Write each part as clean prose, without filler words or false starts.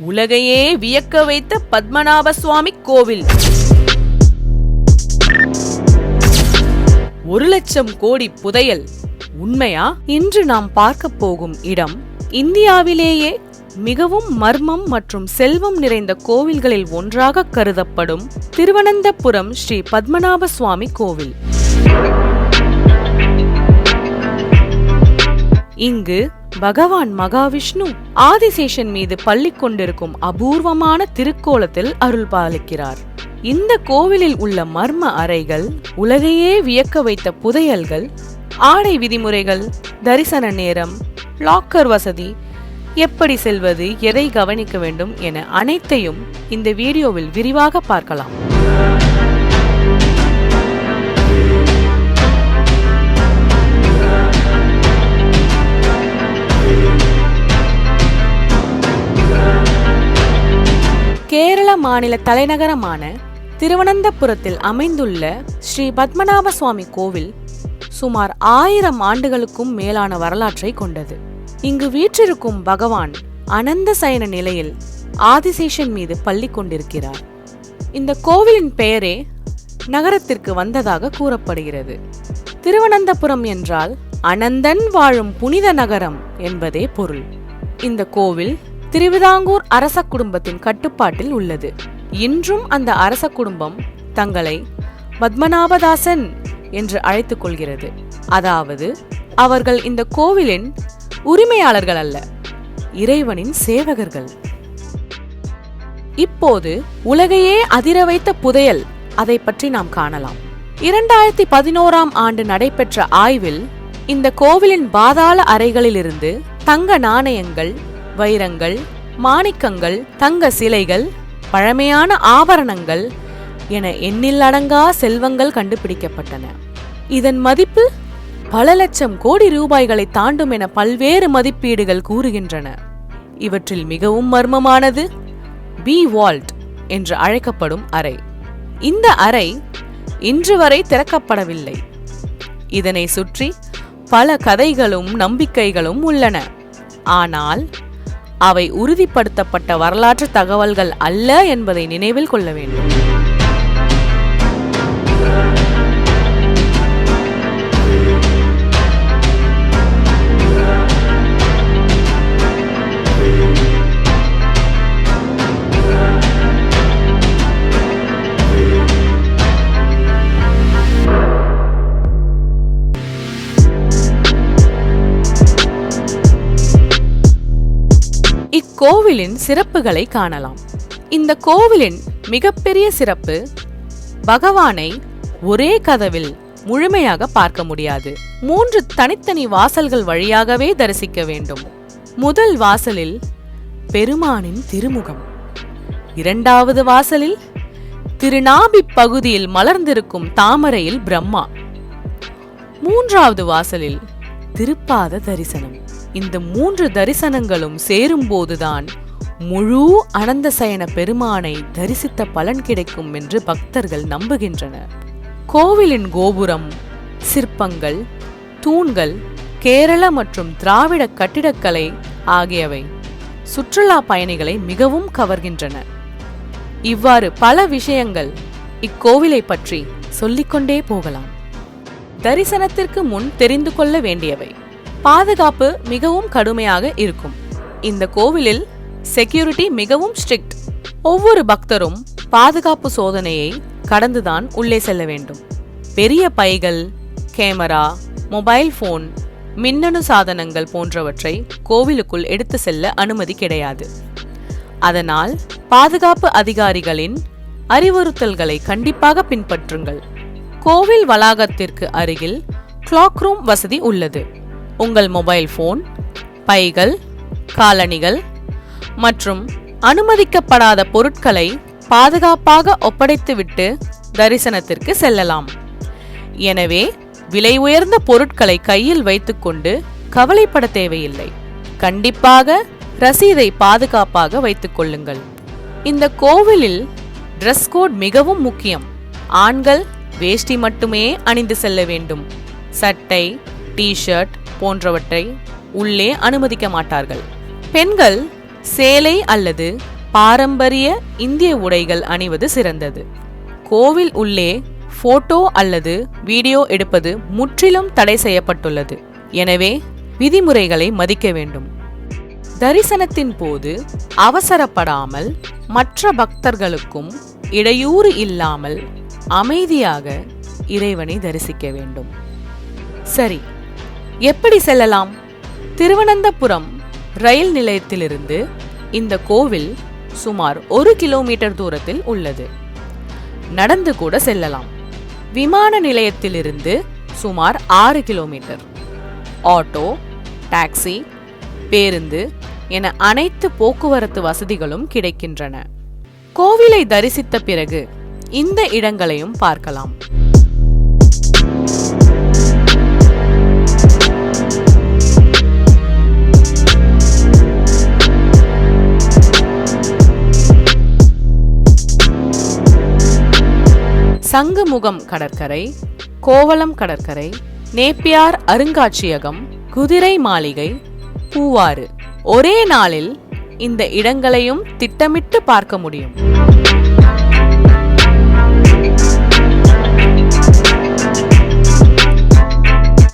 உலகையே வியக்க வைத்த பத்மநாப சுவாமி கோவில். 1,00,000 கோடி புதையல் உண்மையா? இன்று நாம் பார்க்க போகும் இடம் இந்தியாவிலேயே மிகவும் மர்மம் மற்றும் செல்வம் நிறைந்த கோவில்களில் ஒன்றாக கருதப்படும் திருவனந்தபுரம் ஸ்ரீ பத்மநாப சுவாமி கோவில். இங்கு பகவான் மகாவிஷ்ணு ஆதிசேஷன் மீது பள்ளி கொண்டிருக்கும் அபூர்வமான திருக்கோலத்தில் அருள் பாலிக்கிறார். இந்த கோவிலில் உள்ள மர்ம அறைகள், உலகையே வியக்க வைத்த புதையல்கள், ஆடை விதிமுறைகள், தரிசன நேரம், லாக்கர் வசதி, எப்படி செல்வது, எதை கவனிக்க வேண்டும் என அனைத்தையும் இந்த வீடியோவில் விரிவாக பார்க்கலாம். கேரள மாநில தலைநகரமான திருவனந்தபுரத்தில் அமைந்துள்ள ஸ்ரீ பத்மநாப சுவாமி கோவில் சுமார் 1000 ஆண்டுகளுக்கும் மேலான வரலாற்றை கொண்டது. இங்கு வீற்றிருக்கும் பகவான் அனந்த சயன நிலையில் ஆதிசேஷன் மீது பள்ளி கொண்டிருக்கிறார். இந்த கோவிலின் பெயரே நகரத்திற்கு வந்ததாக கூறப்படுகிறது. திருவனந்தபுரம் என்றால் அனந்தன் வாழும் புனித நகரம் என்பதே பொருள். இந்த கோவில் திருவிதாங்கூர் அரச குடும்பத்தின் கட்டுப்பாட்டில் உள்ளது. இன்றும் அந்த அரச குடும்பம் தங்களை பத்மநாபதாசன் என்று அழைத்துக் கொள்கிறது. அதாவது அவர்கள் இந்த கோவிலின் உரிமையாளர்கள் அல்ல, இறைவனின் சேவகர்கள். இப்போது உலகையே அதிர வைத்த புதையல், அதை பற்றி நாம் காணலாம். 2011ஆம் ஆண்டு நடைபெற்ற ஆய்வில் இந்த கோவிலின் பாதாள அறைகளிலிருந்து தங்க நாணயங்கள், வைரங்கள், மாணிக்கங்கள், தங்க சிலைகள், பழமையான ஆபரணங்கள் என எண்ணிலடங்கா செல்வங்கள் கண்டுபிடிக்கப்பட்டன. இதன் மதிப்பு பல லட்சம் கோடி ரூபாய்களை தாண்டும் என பல்வேறு மதிப்பீடுகள் கூறுகின்றன. இவற்றில் மிகவும் மர்மமானது பி வால்ட் என்று அழைக்கப்படும் அறை. இந்த அறை இன்று வரை திறக்கப்படவில்லை. இதனை சுற்றி பல கதைகளும் நம்பிக்கைகளும் உள்ளன. ஆனால் அவை உறுதிப்படுத்தப்பட்ட வரலாற்று தகவல்கள் அல்ல என்பதை நினைவில் கொள்ள வேண்டும். இக்கோவிலின் சிறப்புகளை காணலாம். இந்த கோவிலின் மிகப்பெரிய சிறப்பு, பகவானை ஒரே கதவில் முழுமையாக பார்க்க முடியாது. 3 தனித்தனி வாசல்கள் வழியாகவே தரிசிக்க வேண்டும். முதல் வாசலில் பெருமானின் திருமுகம், 2வது வாசலில் திருநாபி பகுதியில் மலர்ந்திருக்கும் தாமரையில் பிரம்மா, 3வது வாசலில் திருப்பாத தரிசனம். இந்த 3 தரிசனங்களும் சேரும்போதுதான் முழு அனந்த சயன பெருமானை தரிசித்த பலன் கிடைக்கும் என்று பக்தர்கள் நம்புகின்றனர். கோவிலின் கோபுரம், சிற்பங்கள், தூண்கள் கேரள மற்றும் திராவிட கட்டிடக்கலை ஆகியவை சுற்றுலா பயணிகளை மிகவும் கவர்கின்றன. இவ்வாறு பல விஷயங்கள் இக்கோவிலை பற்றி சொல்லிக்கொண்டே போகலாம். தரிசனத்திற்கு முன் தெரிந்து கொள்ள வேண்டியவை: பாதுகாப்பு மிகவும் கடுமையாக இருக்கும். இந்த கோவிலில் செக்யூரிட்டி மிகவும் ஸ்ட்ரிக்ட். ஒவ்வொரு பக்தரும் பாதுகாப்பு சோதனையை கடந்துதான் உள்ளே செல்ல வேண்டும். பெரிய பைகள், கேமரா, மொபைல் போன், மின்னணு சாதனங்கள் போன்றவற்றை கோவிலுக்குள் எடுத்து செல்ல அனுமதி கிடையாது. அதனால் பாதுகாப்பு அதிகாரிகளின் அறிவுறுத்தல்களை கண்டிப்பாக பின்பற்றுங்கள். கோவில் வளாகத்திற்கு அருகில் கிளாக் ரூம் வசதி உள்ளது. உங்கள் மொபைல் போன், பைகள், காலணிகள் மற்றும் அனுமதிக்கப்படாத பொருட்களை பாதுகாப்பாக ஒப்படைத்துவிட்டு தரிசனத்திற்கு செல்லலாம். எனவே விலை உயர்ந்த பொருட்களை கையில் வைத்துக்கொண்டு கவலைப்பட தேவையில்லை. கண்டிப்பாக ரசீதை பாதுகாப்பாக வைத்துக் கொள்ளுங்கள். இந்த கோவிலில் டிரெஸ் கோட் மிகவும் முக்கியம். ஆண்கள் வேஷ்டி மட்டுமே அணிந்து செல்ல வேண்டும். சட்டை, டி-ஷர்ட் போன்றவற்றை உள்ளே அனுமதிக்க மாட்டார்கள். பெண்கள் சேலை அல்லது பாரம்பரிய இந்திய உடைகள் அணிவது சிறந்தது. கோவில் உள்ளே போட்டோ அல்லது வீடியோ எடுப்பது முற்றிலும் தடை செய்யப்பட்டுள்ளது. எனவே விதிமுறைகளை மதிக்க வேண்டும். தரிசனத்தின் போது அவசரப்படாமல் மற்ற பக்தர்களுக்கும் இடையூறு இல்லாமல் அமைதியாக இறைவனை தரிசிக்க வேண்டும். சரி, எப்படி செல்லலாம்? திருவனந்தபுரம் ரயில் நிலையத்திலிருந்து இந்த கோவில் சுமார் 1 கிலோமீட்டர் தூரத்தில் உள்ளது. நடந்து கூட செல்லலாம். விமான நிலையத்திலிருந்து சுமார் 6 கிலோமீட்டர். ஆட்டோ, டாக்ஸி, பேருந்து என அனைத்து போக்குவரத்து வசதிகளும் கிடைக்கின்றன. கோவிலை தரிசித்த பிறகு இந்த இடங்களையும் பார்க்கலாம். சங்குமுகம் கடற்கரை, கோவளம் கடற்கரை, நேப்பியார் அருங்காட்சியகம், குதிரை மாளிகை, பூவாறு. ஒரே நாளில் இந்த இடங்களையும் திட்டமிட்டு பார்க்க முடியும்.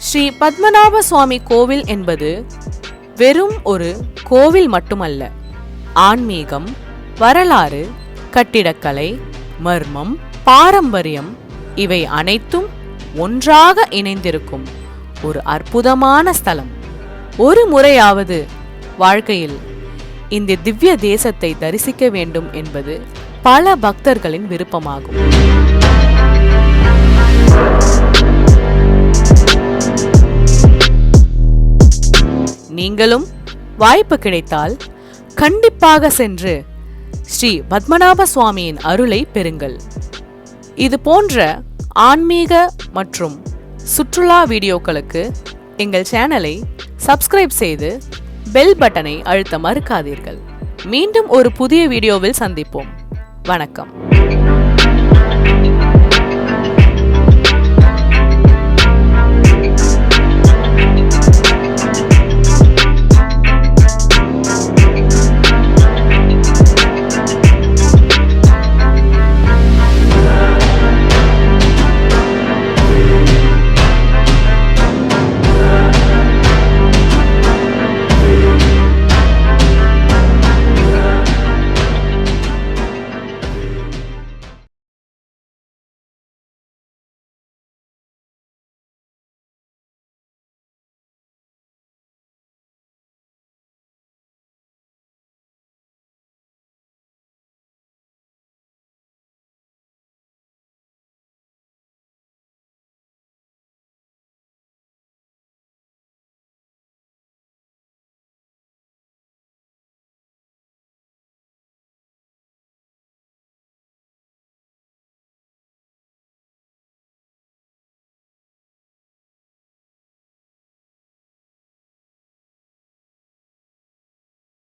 ஸ்ரீ பத்மநாப சுவாமி கோவில் என்பது வெறும் ஒரு கோவில் மட்டுமல்ல. ஆன்மீகம், வரலாறு, கட்டிடக்கலை, மர்மம், பாரம்பரியம் இவை அனைத்தும் ஒன்றாக இணைந்திருக்கும் ஒரு அற்புதமான ஸ்தலம். ஒரு முறையாவது வாழ்க்கையில் இந்த திவ்ய தேசத்தை தரிசிக்க வேண்டும் என்பது பல பக்தர்களின் விருப்பமாகும். நீங்களும் வாய்ப்பு கிடைத்தால் கண்டிப்பாக சென்று ஸ்ரீ பத்மநாப சுவாமியின் அருளை பெறுங்கள். இது போன்ற ஆன்மீக மற்றும் சுற்றுலா வீடியோக்களுக்கு எங்கள் சேனலை சப்ஸ்கிரைப் செய்து பெல் பட்டனை அழுத்த மறக்காதீர்கள். மீண்டும் ஒரு புதிய வீடியோவில் சந்திப்போம். வணக்கம்.